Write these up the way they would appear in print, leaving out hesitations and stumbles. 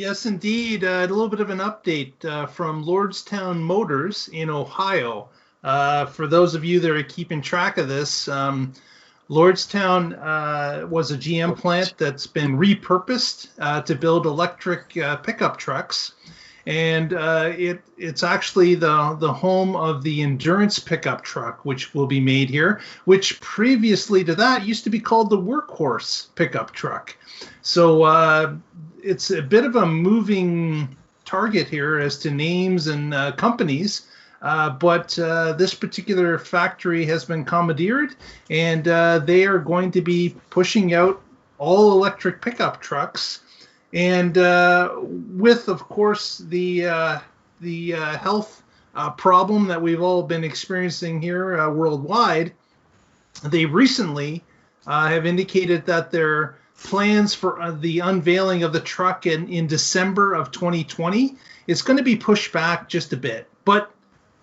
Yes, indeed. A little bit of an update from Lordstown Motors in Ohio. For those of you that are keeping track of this, Lordstown was a GM plant that's been repurposed to build electric pickup trucks. And it's actually the home of the endurance pickup truck, which will be made here, which previously to that used to be called the workhorse pickup truck. So it's a bit of a moving target here as to names and companies. But this particular factory has been commandeered, and they are going to be pushing out all electric pickup trucks. And with, of course, the health problem that we've all been experiencing here worldwide, they recently have indicated that their plans for the unveiling of the truck in December of 2020 is going to be pushed back just a bit. But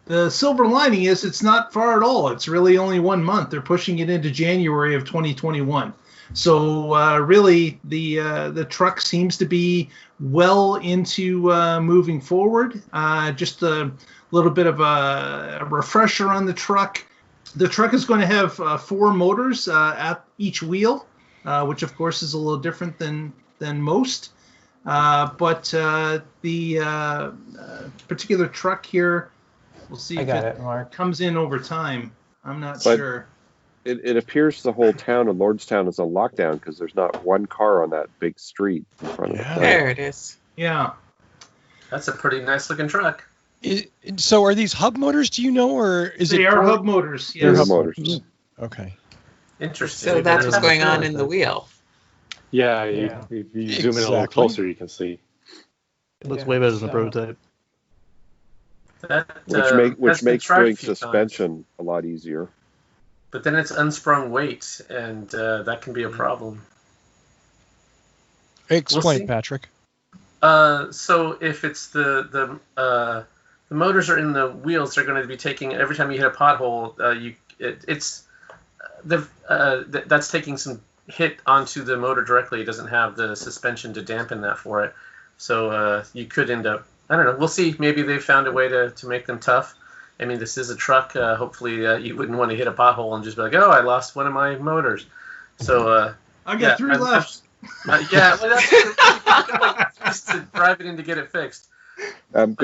the silver lining is it's not far at all. It's really only 1 month. They're pushing it into January of 2021. So really, the truck seems to be well into moving forward. Just a little bit of a refresher on the truck. The truck is going to have 4 motors at each wheel, which of course is a little different than most. But the particular truck here, we'll see if it comes in over time. I'm not sure. It appears the whole town of Lordstown is on lockdown because there's not one car on that big street in front of the plant. There it is. Yeah. That's a pretty nice looking truck. So are these hub motors, do you know, or is it? They are hub motors, yes. They're hub motors. Okay. Interesting. So that's what's going on in the wheel. Yeah, if you zoom in a little closer, you can see. It looks way better than the prototype. Which makes doing suspension a lot easier. But then it's unsprung weight, and that can be a problem. Explain, Patrick. So if it's the motors are in the wheels, they're going to be taking every time you hit a pothole. That's taking some hit onto the motor directly. It doesn't have the suspension to dampen that for it. So you could end up. I don't know. We'll see. Maybe they've found a way to make them tough. I mean, this is a truck. Hopefully, you wouldn't want to hit a pothole and just be like, "Oh, I lost one of my motors." So I got 3 left. Yeah, well, that's just to drive it in to get it fixed. Can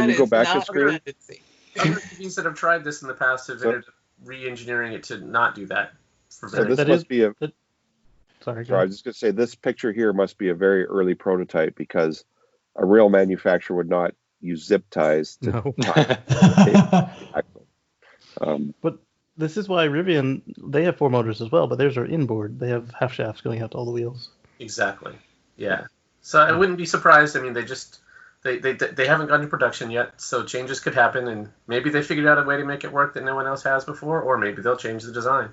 you go back a screen? Other TVs that have tried this in the past have ended up re-engineering it to not do that. So this must be a. Sorry, I was just going to say this picture here must be a very early prototype because a real manufacturer would not use zip ties to tie. But this is why Rivian, they have 4 motors as well, but theirs are inboard. They have half shafts going out to all the wheels. Exactly. Yeah. So I wouldn't be surprised. I mean, they haven't gone to production yet, so changes could happen, and maybe they figured out a way to make it work that no one else has before, or maybe they'll change the design.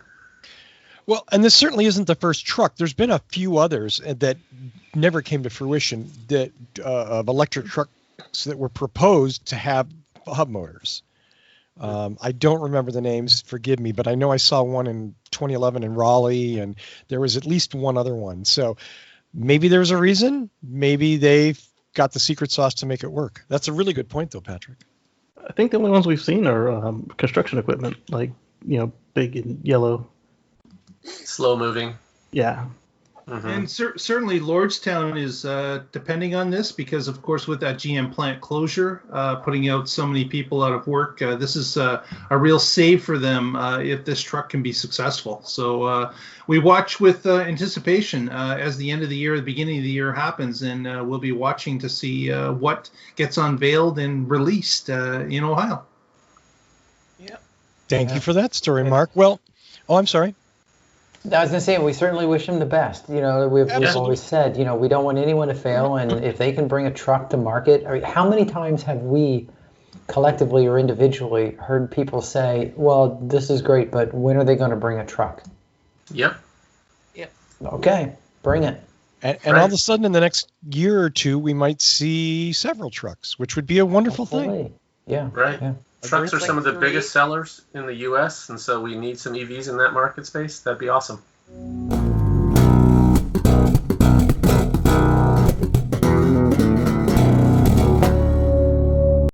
Well, and this certainly isn't the first truck. There's been a few others that never came to fruition that of electric trucks that were proposed to have hub motors. I don't remember the names, forgive me, but I know I saw one in 2011 in Raleigh, and there was at least one other one. So maybe there's a reason. Maybe they've got the secret sauce to make it work. That's a really good point, though, Patrick. I think the only ones we've seen are construction equipment, like, big and yellow. Slow moving. Yeah. Mm-hmm. And certainly Lordstown is depending on this because, of course, with that GM plant closure, putting out so many people out of work, this is a real save for them if this truck can be successful. So we watch with anticipation as the end of the year, the beginning of the year happens, and we'll be watching to see what gets unveiled and released in Ohio. Yeah. Thank you for that story, Mark. Well, I'm sorry. I was going to say, we certainly wish them the best. We've always said, we don't want anyone to fail. And if they can bring a truck to market, how many times have we collectively or individually heard people say, well, this is great, but when are they going to bring a truck? Yep. Okay, bring it. And all of a sudden in the next year or two, we might see several trucks, which would be a wonderful thing. Yeah. Right. Yeah. Trucks are some of the biggest sellers in the U.S., and so we need some EVs in that market space. That'd be awesome.